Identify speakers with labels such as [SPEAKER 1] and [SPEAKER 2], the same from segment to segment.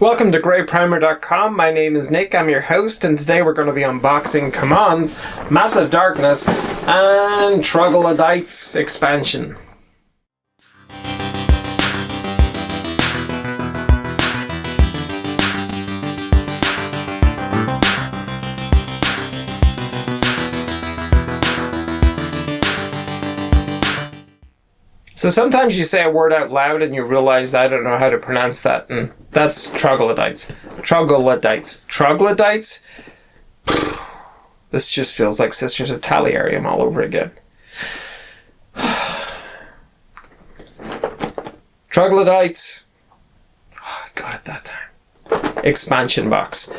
[SPEAKER 1] Welcome to greyprimer.com. My name is Nick, I'm your host, and today we're going to be unboxing CMON's Massive Darkness and Troglodytes expansion. So sometimes you say a word out loud and you realize I don't know how to pronounce that, and that's troglodytes. Troglodytes. Troglodytes? This just feels like Sisters of Talarium all over again. Troglodytes. Oh, I got it that time. Expansion box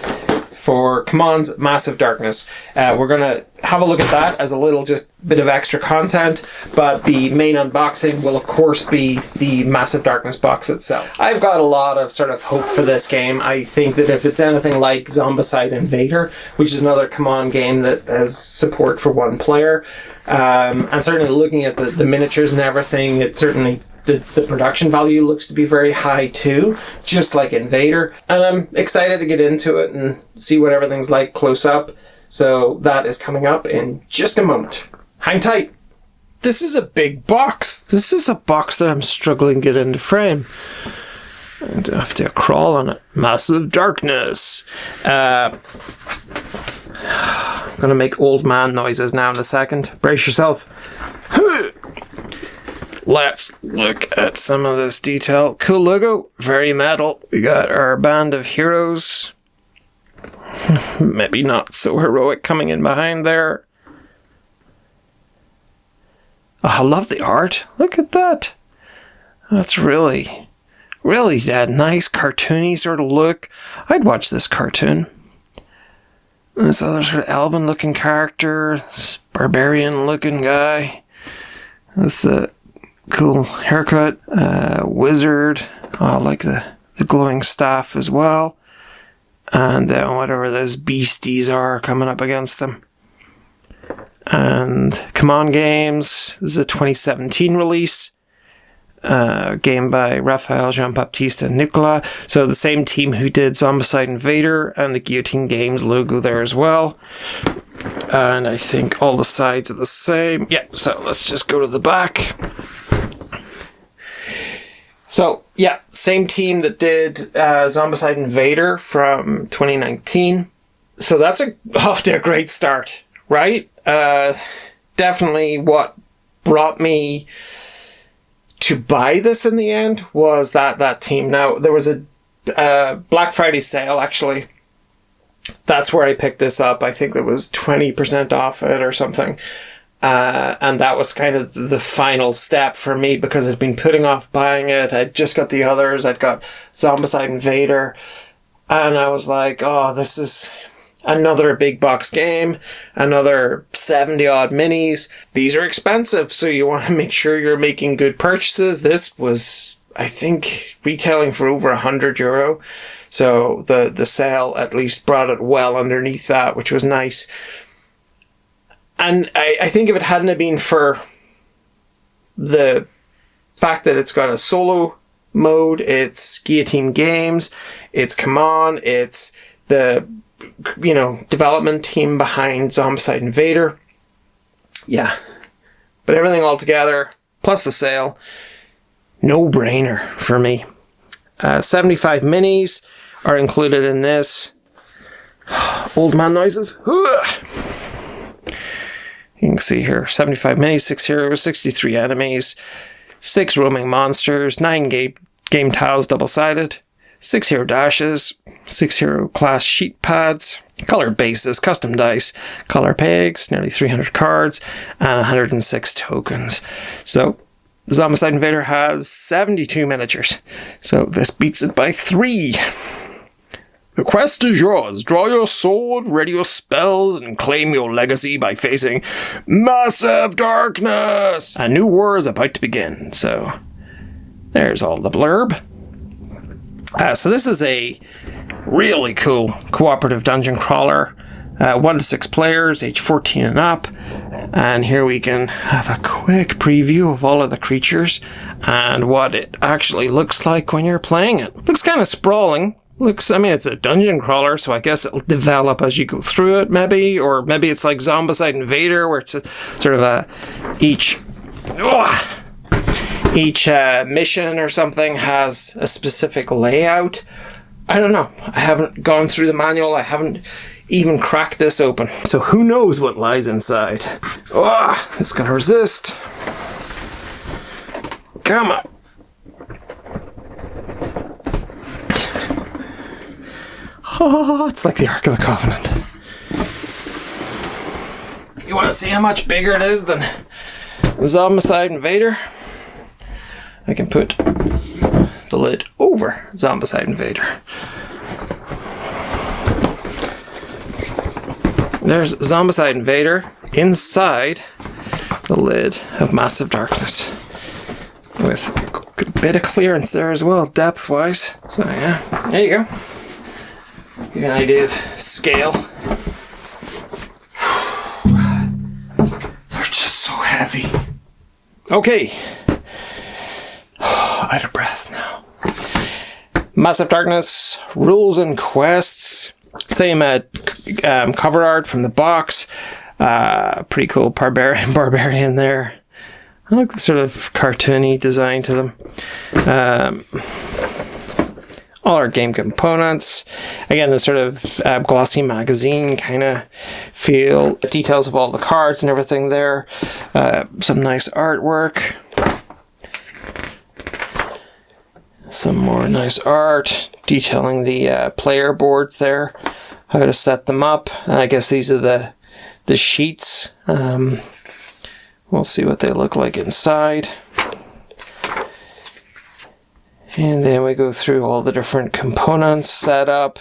[SPEAKER 1] for CMON's Massive Darkness. We're going to have a look at that as a little just bit of extra content, but the main unboxing will of course be the Massive Darkness box itself. I've got a lot of sort of hope for this game. I think that if it's anything like Zombicide Invader, which is another CMON game that has support for one player, and certainly looking at the miniatures and everything, it certainly the production value looks to be very high too, just like Invader, and I'm excited to get into it and see what everything's like close up. So that is coming up in just a moment. Hang tight. This is a big box. This is a box that I'm struggling to get into frame. I have to crawl on it. Massive Darkness. I'm gonna make old man noises now in a second. Brace yourself. Let's look at some of this detail. Cool logo, very metal. We got our band of heroes. Maybe not so heroic coming in behind there. Oh, I love the art. Look at that. That's really that nice cartoony sort of look. I'd watch this cartoon. This other sort of elven looking character, this barbarian looking guy with the cool haircut, wizard. Oh, I like the glowing staff as well. And whatever those beasties are coming up against them. And CMON Games. This is a 2017 release. Game by Raphael, Jean-Baptiste, and Nicolas. So the same team who did Zombicide Invader, and the Guillotine Games logo there as well. And I think all the sides are the same. Yeah, so let's just go to the back. So, yeah, same team that did Zombicide Invader from 2019. So that's off to a great start, right? Definitely what brought me to buy this in the end was that team. Now, there was a Black Friday sale, actually. That's where I picked this up. I think it was 20% off it or something. And that was kind of the final step for me because I'd been putting off buying it. I'd just got the others. I'd got Zombicide Invader. And I was like, oh, this is another big box game. Another 70 odd minis. These are expensive, so you want to make sure you're making good purchases. This was, I think, retailing for over €100. So the sale at least brought it well underneath that, which was nice. And I think if it hadn't been for the fact that it's got a solo mode, it's Guillotine Games, it's CMON, it's the, development team behind Zombicide Invader. Yeah. But everything all together, plus the sale, no-brainer for me. 75 minis are included in this. Old man noises. You can see here, 75 minis, 6 heroes, 63 enemies, 6 roaming monsters, 9 game tiles double-sided, 6 hero dashes, 6 hero class sheet pads, colored bases, custom dice, color pegs, nearly 300 cards, and 106 tokens. So, Zombicide Invader has 72 miniatures, so this beats it by 3. The quest is yours. Draw your sword, ready your spells, and claim your legacy by facing Massive Darkness! A new war is about to begin, so there's all the blurb. So this is a really cool cooperative dungeon crawler. 1 to 6 players, age 14 and up. And here we can have a quick preview of all of the creatures and what it actually looks like when you're playing it. Looks kind of sprawling, Looks, I mean, it's a dungeon crawler, so I guess it'll develop as you go through it, maybe. Or maybe it's like Zombicide Invader, where it's sort of each mission or something has a specific layout. I don't know. I haven't gone through the manual. I haven't even cracked this open. So who knows what lies inside. It's gonna resist. Come on. Oh, it's like the Ark of the Covenant. You want to see how much bigger it is than the Zombicide Invader? I can put the lid over Zombicide Invader. There's Zombicide Invader inside the lid of Massive Darkness. With a good bit of clearance there as well, depth-wise. So yeah, there you go. Give you an idea of scale. They're just so heavy. Okay. Out of breath now. Massive Darkness, rules and quests. Same cover art from the box. Pretty cool barbarian there. I like the sort of cartoony design to them. All our game components. Again, the sort of glossy magazine kind of feel. Details of all the cards and everything there. Some nice artwork. Some more nice art detailing the player boards there. How to set them up. And I guess these are the sheets. We'll see what they look like inside. And then we go through all the different components set up.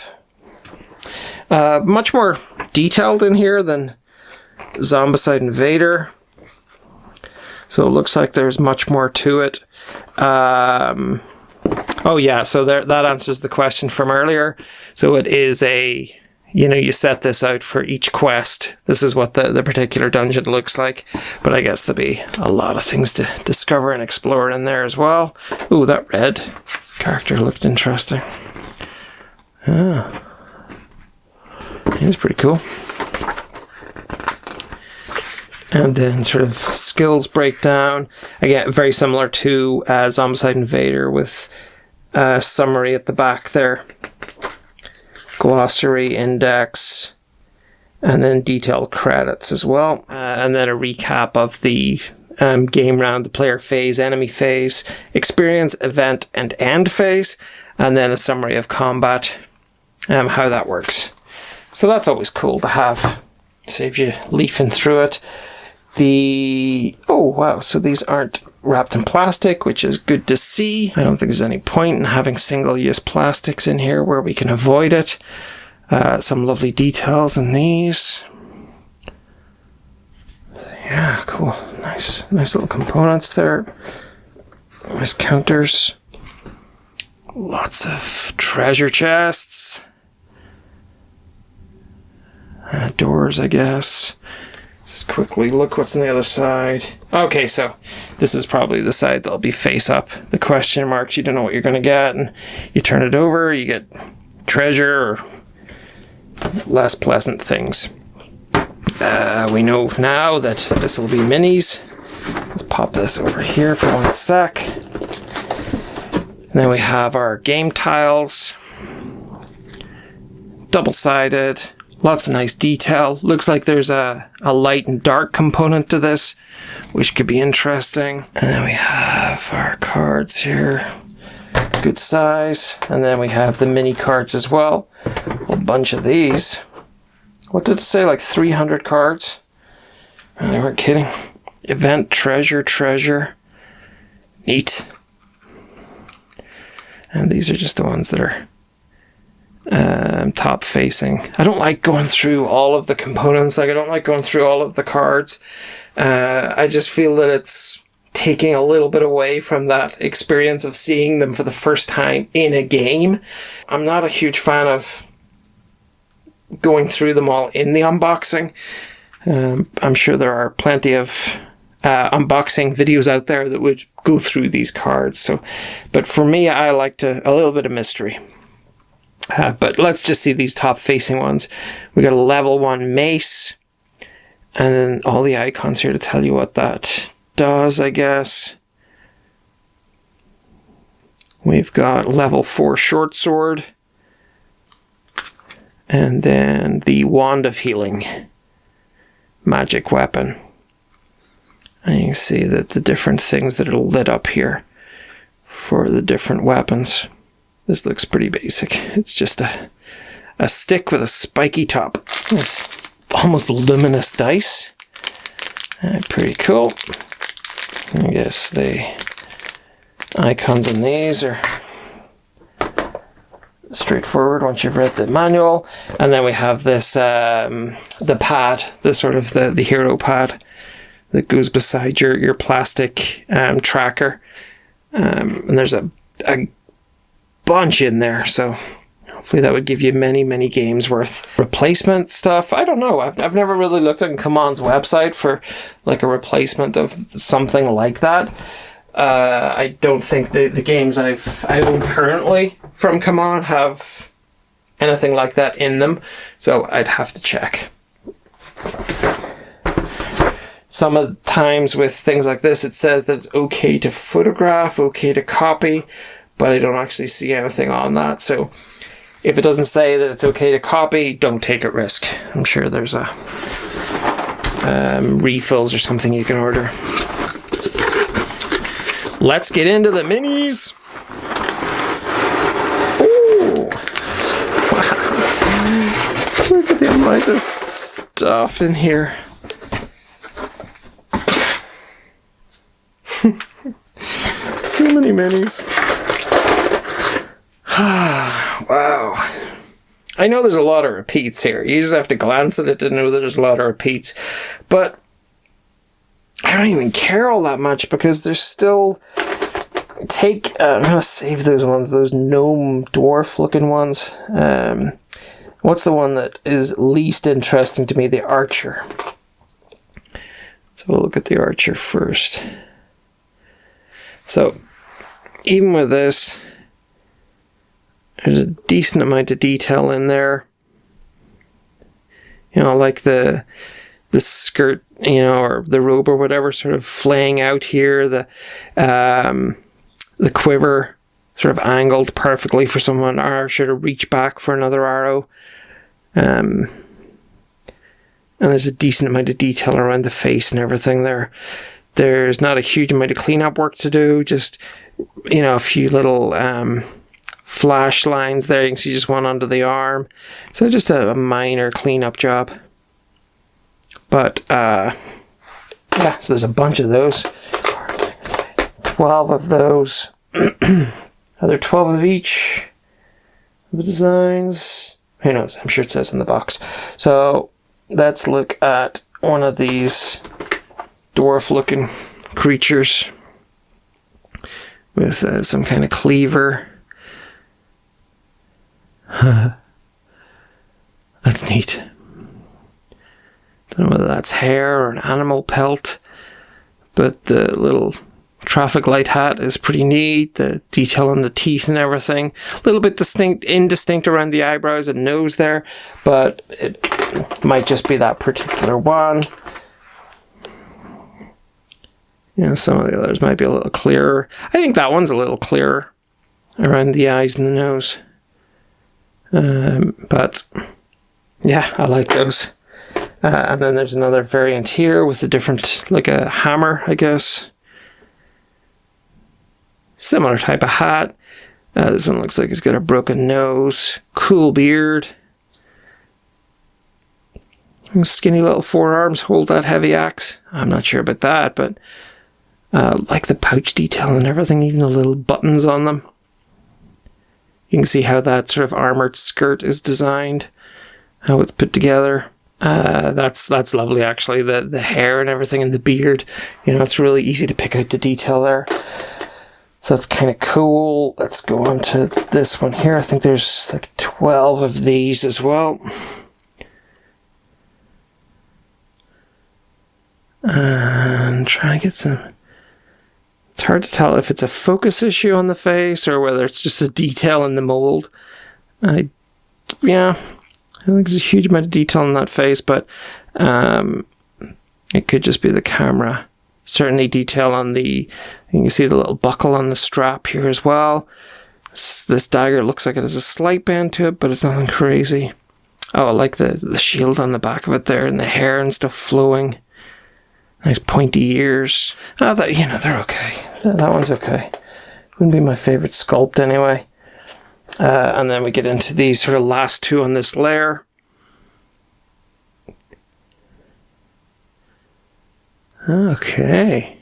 [SPEAKER 1] Much more detailed in here than Zombicide Invader. So it looks like there's much more to it. Oh yeah, so that answers the question from earlier. So it is you set this out for each quest. This is what the particular dungeon looks like. But I guess there'll be a lot of things to discover and explore in there as well. Ooh, that red character looked interesting. He's pretty cool. And then sort of skills breakdown. Again, very similar to Zombicide Invader with a summary at the back there. Glossary, index, and then detailed credits as well. And then a recap of the game round, the player phase, enemy phase, experience, event, and end phase. And then a summary of combat, how that works. So that's always cool to have. Saves you leafing through it. Oh wow, so these aren't wrapped in plastic, which is good to see. I don't think there's any point in having single-use plastics in here where we can avoid it. Some lovely details in these. Yeah, cool. Nice little components there. Nice counters. Lots of treasure chests. Doors, I guess. Just quickly look what's on the other side. Okay, so this is probably the side that'll be face up. The question marks, you don't know what you're going to get, and you turn it over, you get treasure or less pleasant things. We know now that this will be minis. Let's pop this over here for 1 sec. And then we have our game tiles. Double-sided. Lots of nice detail. Looks like there's a light and dark component to this, which could be interesting. And then we have our cards here. Good size. And then we have the mini cards as well. A whole bunch of these. What did it say? Like 300 cards? And they weren't kidding. Event, treasure. Neat. And these are just the ones that are top facing. I don't like going through all of the components. Like, I don't like going through all of the cards. I just feel that it's taking a little bit away from that experience of seeing them for the first time in a game. I'm not a huge fan of going through them all in the unboxing. I'm sure there are plenty of unboxing videos out there that would go through these cards. But for me, I liked a little bit of mystery. But let's just see these top facing ones. We got a level 1 mace, and then all the icons here to tell you what that does, I guess. We've got level 4 short sword, and then the wand of healing magic weapon. And you can see that the different things that are lit up here for the different weapons. This looks pretty basic. It's just a stick with a spiky top. It's almost luminous dice. Pretty cool. I guess the icons in these are straightforward once you've read the manual. And then we have this, the pad, the sort of the hero pad that goes beside your plastic tracker. And there's a bunch in there, so hopefully that would give you many games worth. Replacement stuff, I don't know. I've never really looked at CMON's website for like a replacement of something like that. I don't think the games I own currently from CMON have anything like that in them, so I'd have to check. Some of the times with things like this, it says that it's okay to photograph, okay to copy, but I don't actually see anything on that. So if it doesn't say that it's okay to copy, don't take a risk. I'm sure there's a refills or something you can order. Let's get into the minis. Oh, wow. Look at the amount of stuff in here. So many minis. Wow. I know there's a lot of repeats here. You just have to glance at it to know that there's a lot of repeats. But I don't even care all that much because there's still... I'm going to save those ones, those gnome dwarf looking ones. What's the one that is least interesting to me? The archer. So we'll look at the archer first. So, even with this, there's a decent amount of detail in there. You know, like the skirt, you know, or the robe or whatever, sort of flaying out here. The quiver sort of angled perfectly for someone archer to reach back for another arrow. And there's a decent amount of detail around the face and everything there. There's not a huge amount of cleanup work to do, just, you know, a few little flash lines there. You can see just one under the arm. So just a minor cleanup job. But, yeah, so there's a bunch of those. 12 of those. Are there 12 of each of the designs? Who knows? I'm sure it says in the box. So let's look at one of these dwarf-looking creatures with some kind of cleaver. That's neat. Don't know whether that's hair or an animal pelt, but the little traffic light hat is pretty neat. The detail on the teeth and everything. A little bit indistinct around the eyebrows and nose there, but it might just be that particular one. You know, some of the others might be a little clearer. I think that one's a little clearer around the eyes and the nose. But yeah, I like those. And then there's another variant here with a different, like a hammer, I guess. Similar type of hat. This one looks like it's got a broken nose. Cool beard. Skinny little forearms hold that heavy axe. I'm not sure about that, but like the pouch detail and everything, even the little buttons on them. You can see how that sort of armored skirt is designed, how it's put together. That's lovely, actually. The hair and everything and the beard, you know, it's really easy to pick out the detail there. So that's kind of cool. Let's go on to this one here. I think there's like 12 of these as well. And try and get some... It's hard to tell if it's a focus issue on the face or whether it's just a detail in the mold. I yeah, I think there's a huge amount of detail in that face, but it could just be the camera. Certainly detail on you can see the little buckle on the strap here as well. This dagger looks like it has a slight bend to it, but it's nothing crazy. Oh, I like the shield on the back of it there, and the hair and stuff flowing. Nice pointy ears. Oh, they're okay. That one's okay. Wouldn't be my favorite sculpt anyway. And then we get into these sort of last two on this layer. Okay.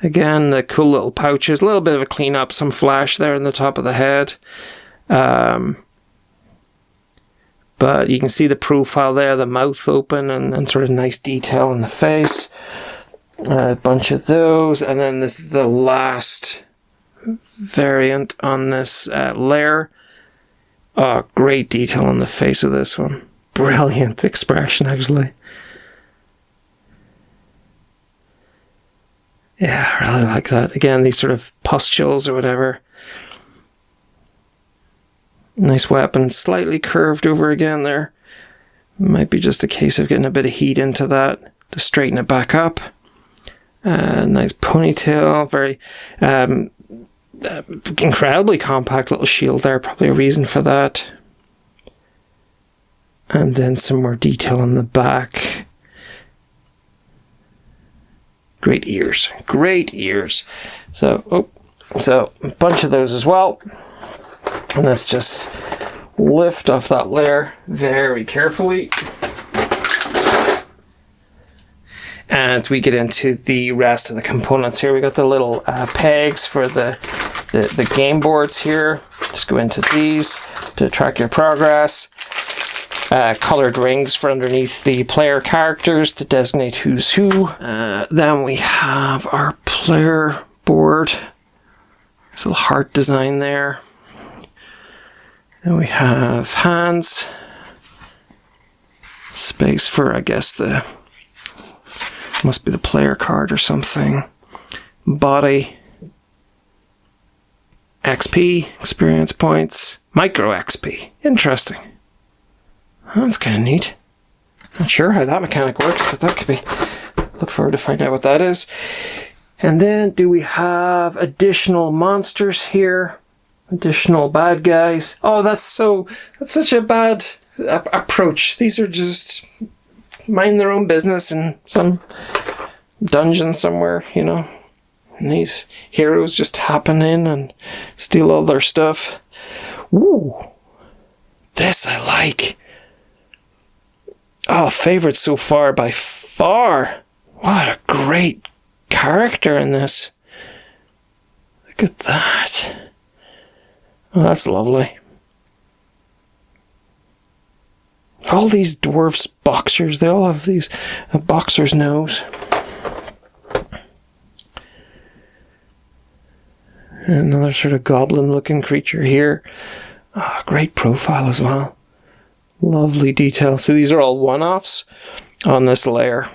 [SPEAKER 1] Again, the cool little pouches. A little bit of a cleanup. Some flash there in the top of the head. But you can see the profile there, the mouth open, and sort of nice detail in the face. A bunch of those. And then this is the last variant on this lair. Oh, great detail on the face of this one. Brilliant expression, actually. Yeah, I really like that. Again, these sort of pustules or whatever. Nice weapon, slightly curved over again there. Might be just a case of getting a bit of heat into that to straighten it back up. Nice ponytail, very incredibly compact little shield there, probably a reason for that. And then some more detail on the back. Great ears, great ears. So a bunch of those as well. And let's just lift off that layer very carefully. And we get into the rest of the components here. We got the little pegs for the game boards here. Just go into these to track your progress. Colored rings for underneath the player characters to designate who's who. Then we have our player board. There's a little heart design there. Then we have hands. Space for, I guess, must be the player card or something. Body. XP, experience points. Micro XP. Interesting. That's kind of neat. Not sure how that mechanic works, but that could be. Look forward to finding out what that is. And then, do we have additional monsters here? Additional bad guys? Oh, that's such a bad approach. These are just mind their own business in some dungeon somewhere, And these heroes just happen in and steal all their stuff. Ooh, this I like. Oh, favorite so far by far. What a great character in this. Look at that. Oh, that's lovely. All these dwarves boxers, they all have these a boxer's nose. Another sort of goblin looking creature here. Oh, great profile as well. Lovely detail. So these are all one-offs on this layer.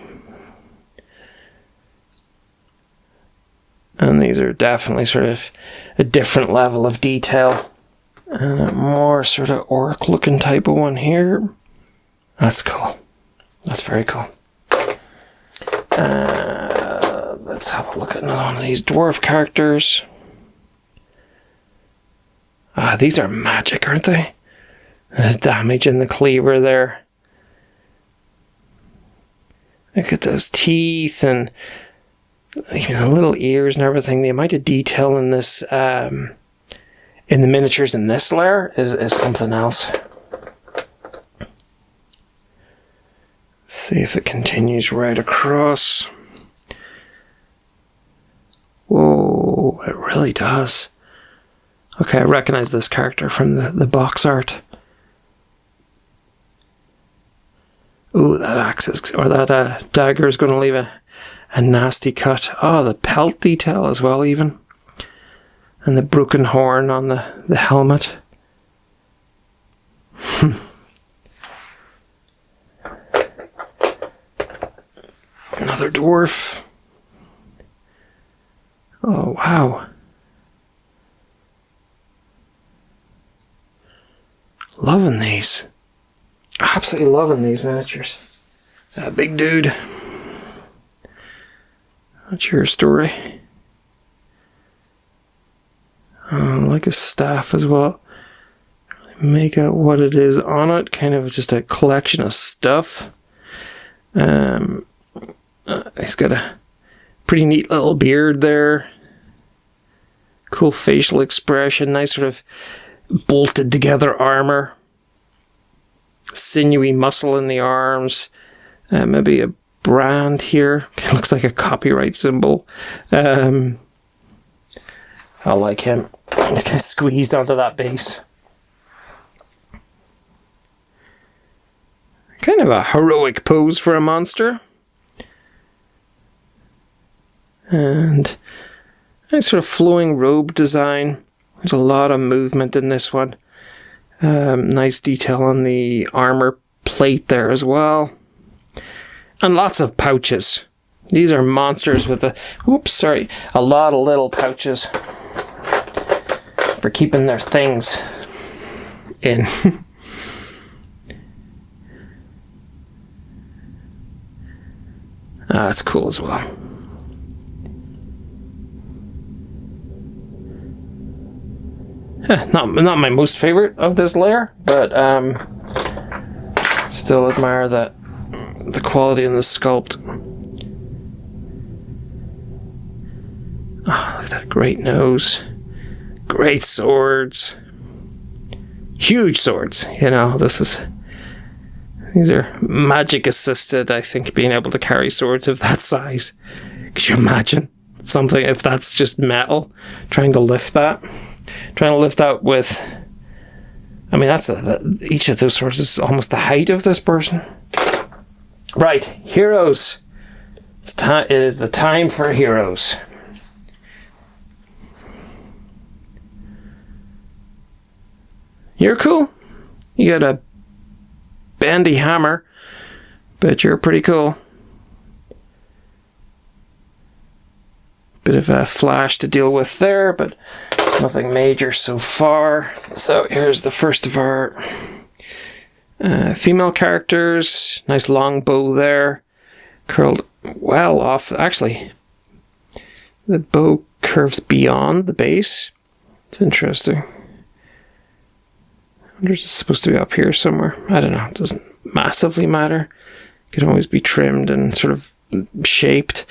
[SPEAKER 1] And these are definitely sort of a different level of detail. And a more sort of orc looking type of one here. That's cool. That's very cool. Let's have a look at another one of these dwarf characters. These are magic, aren't they? The damage in the cleaver there. Look at those teeth and even the little ears and everything. The amount of detail in this, in the miniatures in this layer is something else. Let's see if it continues right across. Whoa, it really does. Okay, I recognize this character from the box art. Ooh, that axe is, or that dagger is going to leave a nasty cut. Oh, the pelt detail as well, even. And the broken horn on the helmet. Another dwarf. Oh, wow. Loving these. absolutely loving these miniatures. That big dude. That's your story. I like his staff as well. Make out what it is on it. Kind of just a collection of stuff. He's got a pretty neat little beard there. Cool facial expression. Nice sort of bolted together armor. Sinewy muscle in the arms. Maybe a brand here. It looks like a copyright symbol. I like him. He's kind of squeezed onto that base. Kind of a heroic pose for a monster. And nice sort of flowing robe design. There's a lot of movement in this one. Nice detail on the armor plate there as well. And lots of pouches. These are monsters with a lot of little pouches for keeping their things in. That's cool as well. Not my most favorite of this lair, but still admire the quality in the sculpt. Oh, look at that great nose. Great swords. Huge swords. You know, these are magic assisted, I think, being able to carry swords of that size. Could you imagine something if that's just metal? Trying to lift that with... I mean, each of those swords is almost the height of this person. Right, heroes. It is the time for heroes. You're cool. You got a bandy hammer, but you're pretty cool. Bit of a flash to deal with there, but nothing major so far. So here's the first of our female characters. Nice long bow there, curled well off. Actually, the bow curves beyond the base. It's interesting. I wonder if it's supposed to be up here somewhere. I don't know. It doesn't massively matter. It can always be trimmed and sort of shaped.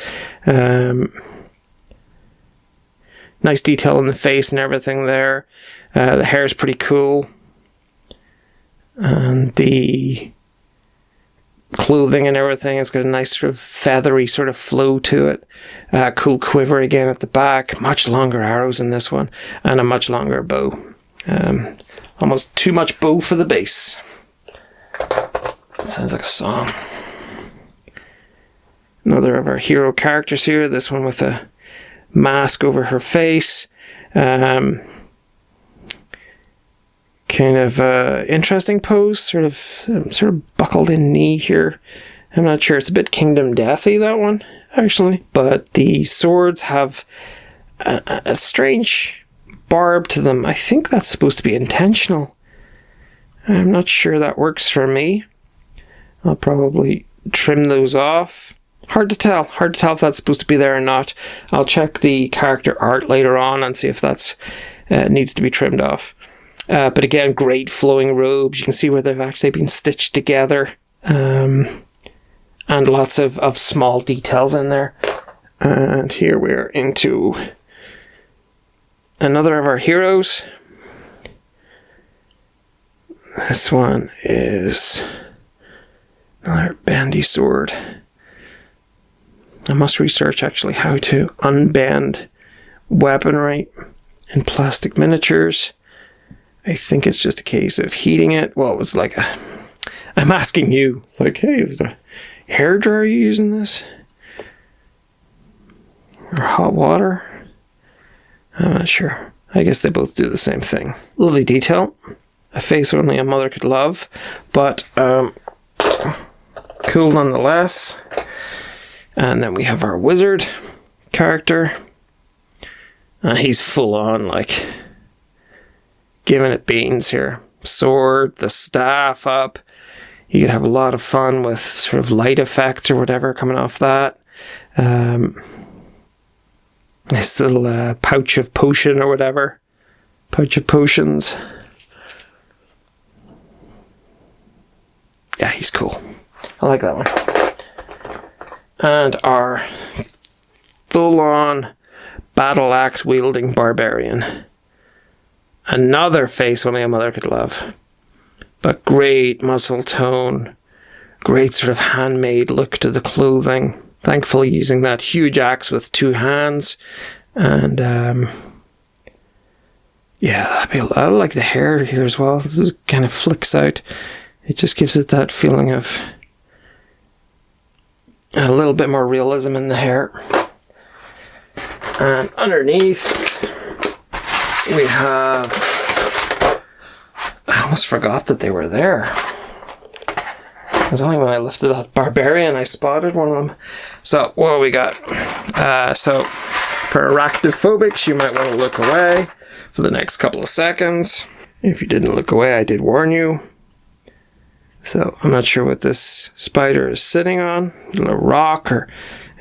[SPEAKER 1] Nice detail in the face and everything there. The hair is pretty cool. And the clothing and everything has got a nice sort of feathery sort of flow to it. Cool quiver again at the back. Much longer arrows in this one. And a much longer bow. Almost too much bow for the base. That sounds like a song. Another of our hero characters here. This one with a mask over her face. Kind of interesting pose. Sort of buckled in knee here. I'm not sure. It's a bit Kingdom Deathy, that one, actually. But the swords have a strange barb to them. I think that's supposed to be intentional. I'm not sure that works for me. I'll probably trim those off. Hard to tell if that's supposed to be there or not. I'll check the character art later on and see if that's needs to be trimmed off. But again, great flowing robes. You can see where they've actually been stitched together. And lots of small details in there. And here we're into another of our heroes. This one is another bandy sword. I must research actually how to unbend weaponry in plastic miniatures. I think it's just a case of heating it. Well, it was like I'm asking you. It's like, hey, is it a hairdryer you using this? Or hot water? I'm not sure. I guess they both do the same thing. Lovely detail. A face only a mother could love. But cool nonetheless. And then we have our wizard character. He's full on, like, giving it beans here. Sword, the staff up. You could have a lot of fun with sort of light effects or whatever coming off that. This little pouch of potion or whatever. Pouch of potions. Yeah, he's cool. I like that one. And our full-on battle axe wielding barbarian. Another face only a mother could love. But great muscle tone. Great sort of handmade look to the clothing. Thankfully using that huge axe with 2 hands. And yeah, I like the hair here as well. This kind of flicks out. It just gives it that feeling of a little bit more realism in the hair. And underneath we have, I almost forgot that they were there. It was only when I lifted that barbarian I spotted one of them. So what do we got? So for arachnophobics, you might want to look away for the next couple of seconds. If you didn't look away, I did warn you. So I'm not sure what this spider is sitting on. A rock, or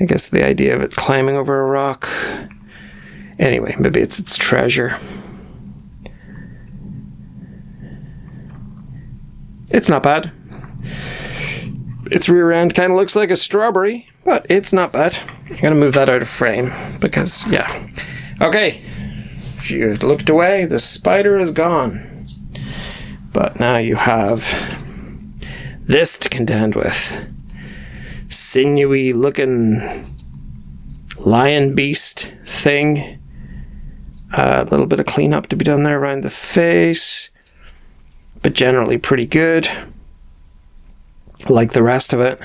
[SPEAKER 1] I guess the idea of it climbing over a rock. Anyway, maybe it's its treasure. It's not bad. Its rear end kind of looks like a strawberry, but it's not bad. I'm going to move that out of frame because, yeah. Okay, if you had looked away, the spider is gone. But now you have this to contend with. Sinewy looking lion beast thing. A little bit of cleanup to be done there around the face, but generally pretty good, like the rest of it.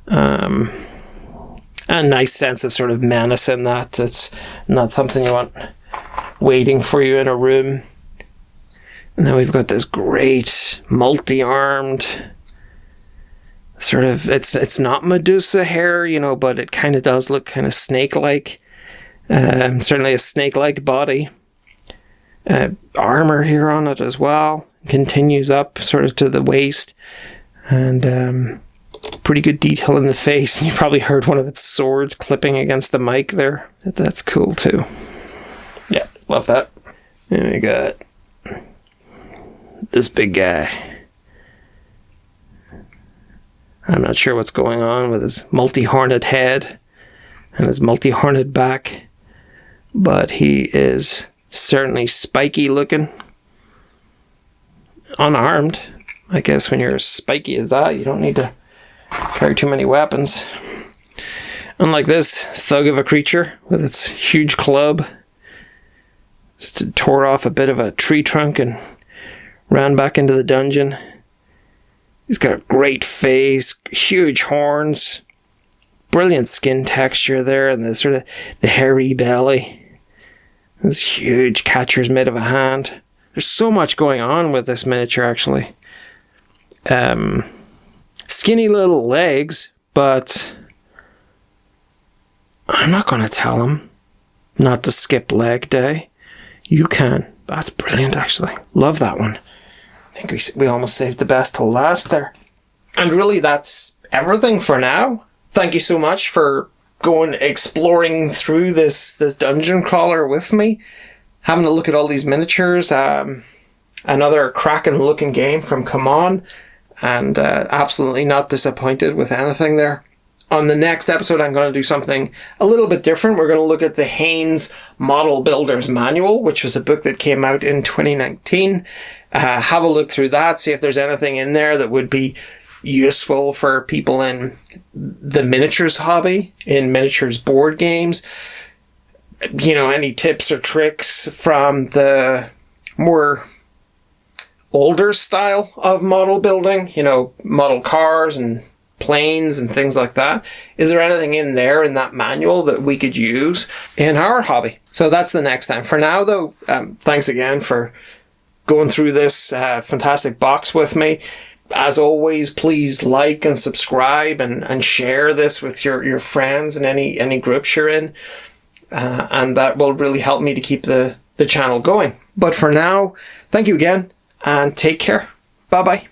[SPEAKER 1] A nice sense of sort of menace in that. It's not something you want waiting for you in a room. And then we've got this great multi-armed sort of, it's not Medusa hair, you know, but it kind of does look kind of snake-like. Certainly a snake-like body. Armor here on it as well. Continues up sort of to the waist. And pretty good detail in the face. You probably heard one of its swords clipping against the mic there. That's cool too. Yeah, love that. And we got this big guy. I'm not sure what's going on with his multi-horned head and his multi-horned back, but he is certainly spiky looking. Unarmed. I guess when you're as spiky as that, you don't need to carry too many weapons. Unlike this thug of a creature with its huge club, just tore off a bit of a tree trunk and ran back into the dungeon. He's got a great face, huge horns, brilliant skin texture there, and the sort of the hairy belly. This huge catcher's mitt of a hand. There's so much going on with this miniature, actually. Skinny little legs, but I'm not going to tell him not to skip leg day. You can. That's brilliant, actually. Love that one. I think we almost saved the best till last there. And really, that's everything for now. Thank you so much for going exploring through this dungeon crawler with me. Having a look at all these miniatures. Another cracking looking game from CMON. And absolutely not disappointed with anything there. On the next episode, I'm going to do something a little bit different. We're going to look at the Haynes Model Builder's Manual, which was a book that came out in 2019. Have a look through that, see if there's anything in there that would be useful for people in the miniatures hobby, in miniatures board games. You know, any tips or tricks from the more older style of model building, you know, model cars and planes and things like that. Is there anything in there in that manual that we could use in our hobby? So that's the next time. For now, though, thanks again for going through this fantastic box with me. As always, please like and subscribe and share this with your friends and any groups you're in. And that will really help me to keep the channel going. But for now, thank you again and take care. Bye-bye.